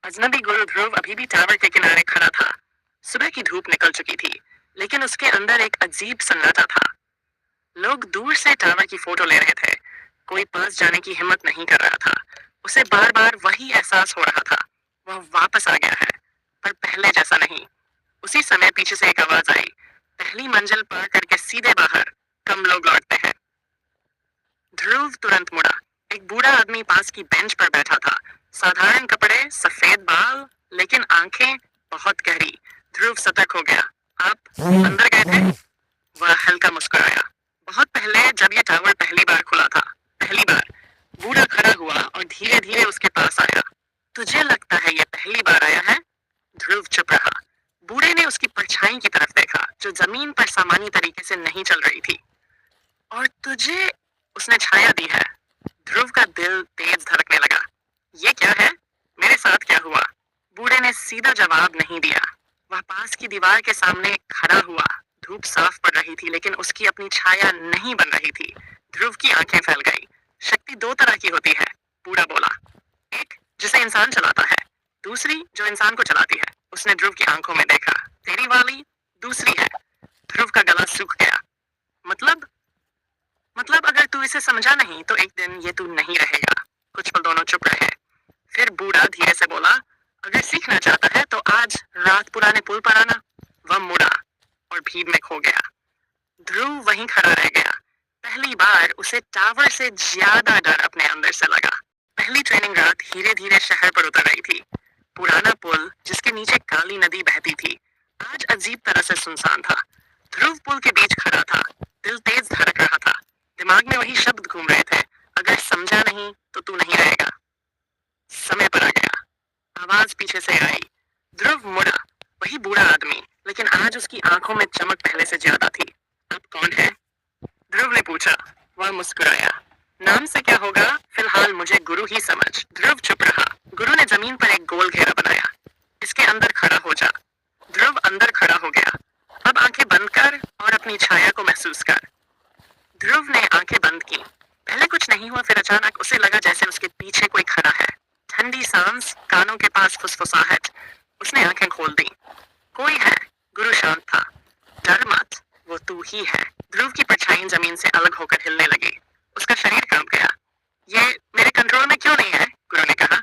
अजनबी गुरु ध्रुव अभी भी टावर के किनारे खड़ा था। सुबह की धूप निकल चुकी थी, लेकिन उसके अंदर एक अजीब सन्नाटा था। लोग दूर से टावर की फोटो ले रहे थे। कोई पास जाने की हिम्मत नहीं कर रहा था। उसे बार बार वही एहसास हो रहा था, वह वापस आ गया है, पर पहले जैसा नहीं। उसी समय पीछे से एक आवाज आई, पहली मंजिल पार करके सीधे बाहर, कम लोग लौटते हैं। ध्रुव तुरंत मुड़ा। एक बूढ़ा आदमी पास की बेंच पर बैठा था। साधारण कपड़े, सफेद बाल, लेकिन आंखें बहुत गहरी। ध्रुव सतर्क हो गया। आप अंदर गए थे? वह हल्का मुस्कुराया। बहुत पहले, जब यह टावर पहली बार खुला था। पहली बार। बूढ़ा खड़ा हुआ और धीरे धीरे उसके पास आया। तुझे लगता है यह पहली बार आया है? ध्रुव चुप रहा। बूढ़े ने उसकी परछाई की तरफ देखा, जो जमीन पर सामान्य तरीके से नहीं चल रही थी। और तुझे उसने छाया दी है। ध्रुव का दिल तेज धड़कने लगा। ये क्या है? मेरे साथ क्या हुआ? बूढ़े ने सीधा जवाब नहीं दिया। वह पास की दीवार के सामने खड़ा हुआ। धूप साफ पड़ रही थी, लेकिन उसकी अपनी छाया नहीं बन रही थी। ध्रुव की आंखें फैल गई। शक्ति दो तरह की होती है, बूढ़ा बोला। एक जिसे इंसान चलाता है, दूसरी जो इंसान को चलाती है। उसने ध्रुव की आंखों में देखा। तेरी वाली दूसरी है। ध्रुव का गला सूख गया। मतलब मतलब अगर तू इसे समझा नहीं तो एक दिन ये तू नहीं रहेगा। कुछ पल दोनों चुप रहे। फिर बूढ़ा धीरे से बोला, अगर सीखना चाहता है तो आज रात पुराने पुल पर आना। वह मुड़ा और भीड़ में खो गया। ध्रुव वहीं खड़ा रह गया। पहली बार उसे टावर से ज्यादा डर अपने अंदर से लगा। पहली ट्रेनिंग रात धीरे धीरे शहर पर उतर रही थी। पुराना पुल, जिसके नीचे काली नदी बहती थी, आज अजीब तरह से सुनसान था। ध्रुव पुल के बीच खड़ा था। दिल तेज धड़क रहा था। दिमाग में वही शब्द घूम रहे थे, अगर समझा नहीं तो तू नहीं रहेगा। समय पर आ गया। आवाज पीछे से आई। ध्रुव मुड़ा। वही बूढ़ा आदमी, लेकिन आज उसकी आंखों में चमक पहले से ज्यादा थी। आप कौन है? ध्रुव ने पूछा। वह मुस्कुराया। नाम से क्या होगा, फिलहाल मुझे गुरु ही समझ। ध्रुव चुप रहा। गुरु ने जमीन पर एक गोल घेरा बनाया। इसके अंदर खड़ा हो जा। ध्रुव अंदर खड़ा हो गया। अब आंखें बंद कर और अपनी छाया को महसूस कर। ध्रुव ने आंखें बंद की। पहले कुछ नहीं हुआ, फिर अचानक उसे लगा जैसे उसके पीछे कोई खड़ा है। ठंडी सांस, कानों के पास फुसफुसाहट। उसने आंखें खोल दी। कोई है। गुरु शांत था। डर मत, वो तू ही है। ध्रुव की परछाई जमीन से अलग होकर हिलने लगी। उसका शरीर कांप गया। ये मेरे कंट्रोल में क्यों नहीं है? गुरु ने कहा।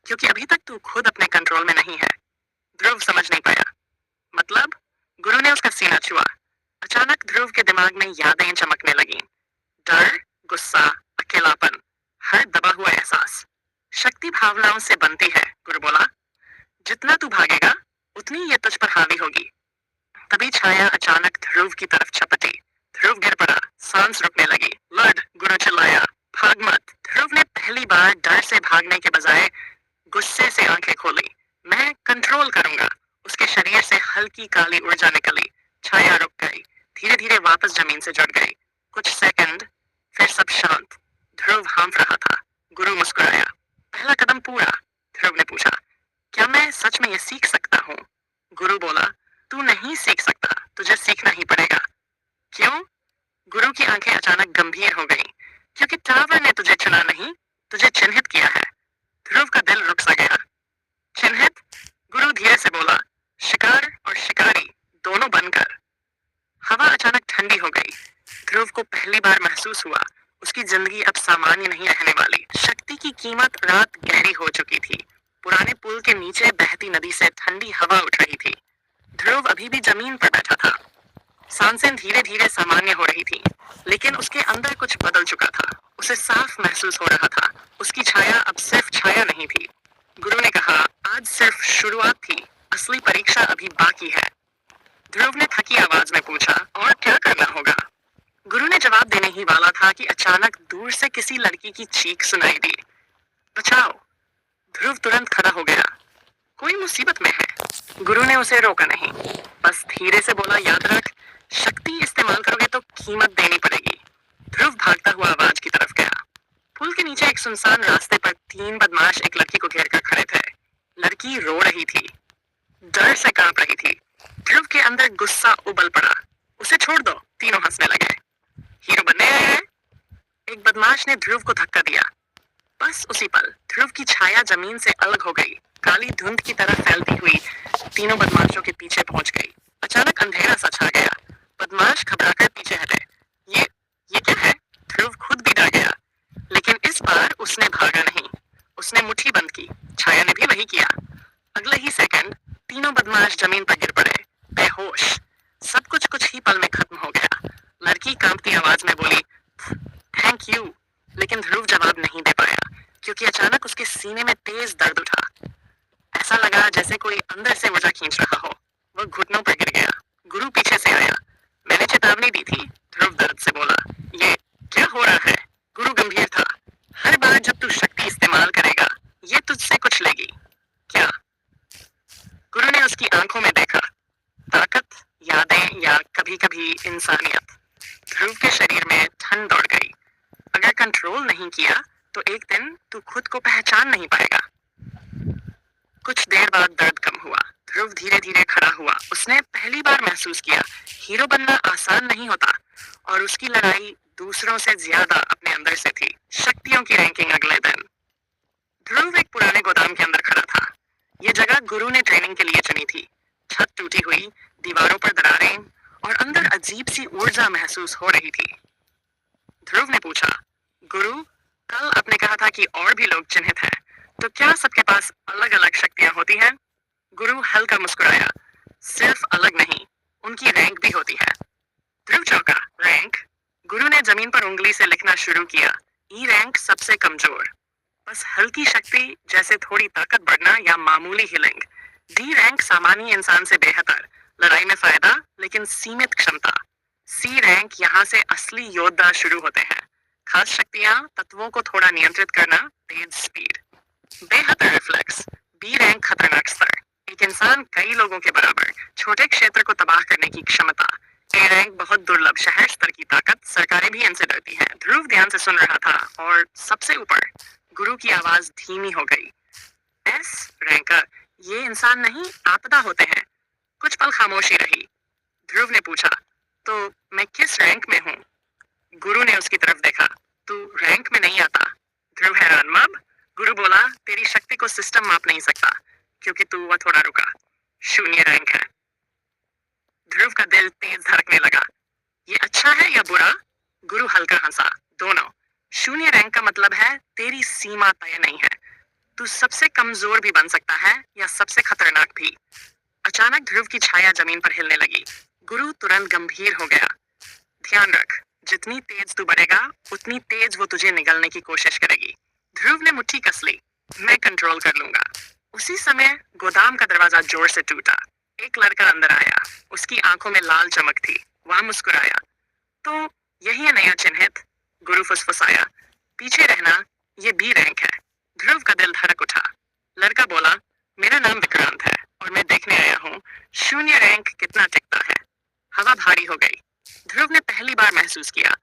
क्योंकि अभी तक तू खुद अपने कंट्रोल में नहीं है। ध्रुव समझ नहीं पाया। मतलब? गुरु ने उसका सीना छुआ। अचानक ध्रुव के दिमाग में यादें चमकने लगीं। डर, गुस्सा, अकेलापन, हर दबा हुआ एहसास। शक्ति भावनाओं से बनती है, गुरु बोला। जितना तू भागेगा, उतनी ये तुझ पर हावी होगी। तभी छाया अचानक ध्रुव की तरफ झपटी। ध्रुव गिर पड़ा। सांस रुकने लगी। लड़, गुरु चिल्लाया। भाग मत। ध्रुव ने पहली बार डर से भागने के बजाय गुस्से से आंखें खोली। मैं कंट्रोल करूंगा। उसके शरीर से हल्की काली ऊर्जा निकली। छाया रुक गई। धीरे धीरे वापस जमीन से जुड़ गई। कुछ सेकंड, फिर सब शांत। ध्रुव हांफ रहा था। गुरु मुस्कुराया। पहला कदम पूरा। ध्रुव ने पूछा, क्या मैं सच में ये सीख सकता हूँ? गुरु बोला, तू नहीं सीख सकता, तुझे सीखना ही पड़ेगा। क्यों? गुरु की आंखें अचानक गंभीर हो गईं। क्योंकि टावर ने तुझे चुना नहीं, तुझे चिन्हित किया है। ध्रुव का दिल रुक सा गया। चिन्हित? गुरु धीरे से बोला, शिकार और शिकारी दोनों बनकर। हवा अचानक ठंडी हो गई। ध्रुव को पहली बार महसूस हुआ, उसकी जिंदगी अब सामान्य नहीं रहने वाली। शक्ति की कीमत रात गहरी हो चुकी थी। पुराने पुल के नीचे बहती नदी से ठंडी हवा उठ रही थी। ध्रुव अभी भी जमीन पर बैठा था। सांसें धीरे धीरे सामान्य हो रही थी, लेकिन उसके अंदर कुछ बदल चुका था। उसे साफ महसूस हो रहा था, उसकी छाया अब सिर्फ छाया नहीं थी। गुरु ने कहा, आज सिर्फ शुरुआत थी, असली परीक्षा अभी बाकी है। ध्रुव ने थकी आवाज में पूछा, और क्या करना होगा? गुरु ने जवाब देने ही वाला था कि अचानक दूर से किसी लड़की की चीख सुनाई दी। बचाओ! ध्रुव तुरंत खड़ा हो गया। कोई मुसीबत में है। गुरु ने उसे रोका नहीं, बस धीरे से बोला, याद रख, शक्ति इस्तेमाल करोगे तो कीमत देनी पड़ेगी। ध्रुव भागता हुआ आवाज की तरफ गया। पुल के नीचे एक सुनसान रास्ते पर तीन बदमाश एक लड़की को घेर कर खड़े थे। लड़की रो रही थी, डर से कांप रही थी। ध्रुव के अंदर गुस्सा उबल पड़ा। उसे छोड़ दो। तीनों हंसने लगे। हीरो बनने आए हैं? एक बदमाश ने ध्रुव को धक्का दिया। बस उसी पल ध्रुव की छाया जमीन से अलग हो गई। काली धुंध की तरह फैलती हुई तीनों बदमाशों के पीछे पहुंच गई। अचानक अंधेरा सा छा गया। बदमाश घबराकर पीछे हटे। ये ये क्या है? ध्रुव खुद भी डर गया। लेकिन इस बार उसने भागा नहीं। उसने मुट्ठी बंद की। छाया ने भी वही किया। अगले ही सेकंड तीनों बदमाश जमीन पर गिर पड़े, बेहोश। सब कुछ ही पल में खत्म हो गया। लड़की कांपती आवाज में बोली, थैंक यू। लेकिन ध्रुव जवाब नहीं दे पाया, क्योंकि अचानक उसके सीने में तेज दर्द उठा। ऐसा लगा जैसे कोई अंदर से ऊर्जा खींच रहा हो। वो घुटनों पर गिर गया। गुरु पीछे से आया। मैंने चेतावनी दी थी, ध्रुव दर्द से बोला। ये क्या हो रहा है? गुरु गंभीर था। हर बार जब तू शक्ति इस्तेमाल करेगा, ये तुझसे कुछ लेगी। क्या? गुरु ने उसकी आंखों में देखा। ताकत, यादें या कभी कभी इंसानियत। ध्रुव के शरीर में ठंड दौड़ गई। अगर कंट्रोल नहीं किया तो एक दिन तू खुद को पहचान नहीं पाएगा। कुछ देर बाद दर्द कम हुआ। ध्रुव धीरे धीरे खड़ा हुआ। उसने पहली बार महसूस किया हीरो बनना आसान नहीं होता, और उसकी लड़ाई दूसरों से ज्यादा अपने अंदर से थी। शक्तियों की रैंकिंग अगले दिन। ध्रुव एक पुराने गोदाम के अंदर खड़ा था। ये जगह गुरु ने ट्रेनिंग के लिए चुनी थी। छत टूटी हुई, दीवारों पर दरारें, और अंदर अजीब सी ऊर्जा महसूस हो रही थी। ध्रुव ने पूछा, गुरु, कल आपने कहा था कि और भी लोग चिन्हित हैं, तो क्या सबके पास अलग अलग शक्तियां होती हैं? गुरु हल्का मुस्कुराया। सिर्फ अलग नहीं, उनकी रैंक भी होती है। ध्रुव चौंका। रैंक? गुरु ने जमीन पर उंगली से लिखना शुरू किया। ई रैंक सबसे कमजोर, बस हल्की शक्ति जैसे थोड़ी ताकत बढ़ना या मामूली हीलिंग। डी रैंक सामान्य इंसान से बेहतर, लड़ाई में फायदा लेकिन सीमित क्षमता। सी रैंक यहाँ से असली योद्धा शुरू होते हैं। खास शक्तियां, तत्वों को थोड़ा नियंत्रित करना, तेज स्पीड। बेहतर रिफ्लेक्स। बी रैंक खतरनाक स्तर, एक इंसान कई लोगों के बराबर, छोटे क्षेत्र को तबाह करने की क्षमता। ए रैंक बहुत दुर्लभ, शहर स्तर की ताकत, सरकारें भी इनसे डरती हैं। ध्रुव ध्यान से सुन रहा था, और सबसे ऊपर गुरु की आवाज धीमी हो गई। एस रैंकर, ये इंसान नहीं, आपदा होते हैं। कुछ पल खामोशी रही। ध्रुव ने पूछा, तो मैं किस रैंक में हूँ? गुरु ने उसकी तरफ देखा। तू रैंक में नहीं आता। ध्रुव हैरान। मब? गुरु बोला, तेरी शक्ति को सिस्टम माप नहीं सकता, क्योंकि तू वह थोड़ा रुका। शून्य रैंक है। ध्रुव का दिल तेज धड़कने लगा। ये अच्छा है या बुरा? गुरु हल्का हंसा। दोनों। शून्य रैंक का मतलब है तेरी सीमा तय नहीं है। तू सबसे कमजोर भी बन सकता है, या सबसे खतरनाक भी। अचानक ध्रुव की छाया जमीन पर हिलने लगी। गुरु तुरंत गंभीर हो गया। ध्यान रख, जितनी तेज तू बढ़ेगा, उतनी तेज वो तुझे निगलने की कोशिश करेगी। ध्रुव ने मुट्ठी कस ली। मैं कंट्रोल कर लूंगा। उसी समय गोदाम का दरवाजा जोर से टूटा। एक लड़का अंदर आया। उसकी आंखों में लाल चमक थी। वह मुस्कुराया। तो यही है नया चिन्हित? गुरु फुसफुसाया। पीछे रहना, ये बी रैंक है। ध्रुव का दिल धड़क उठा। लड़का बोला, मेरा नाम विक्रांत है, और मैं देखने आया हूँ शून्य रैंक कितना टिकता है। हवा भारी हो गई। ध्रुव ने पहली बार महसूस किया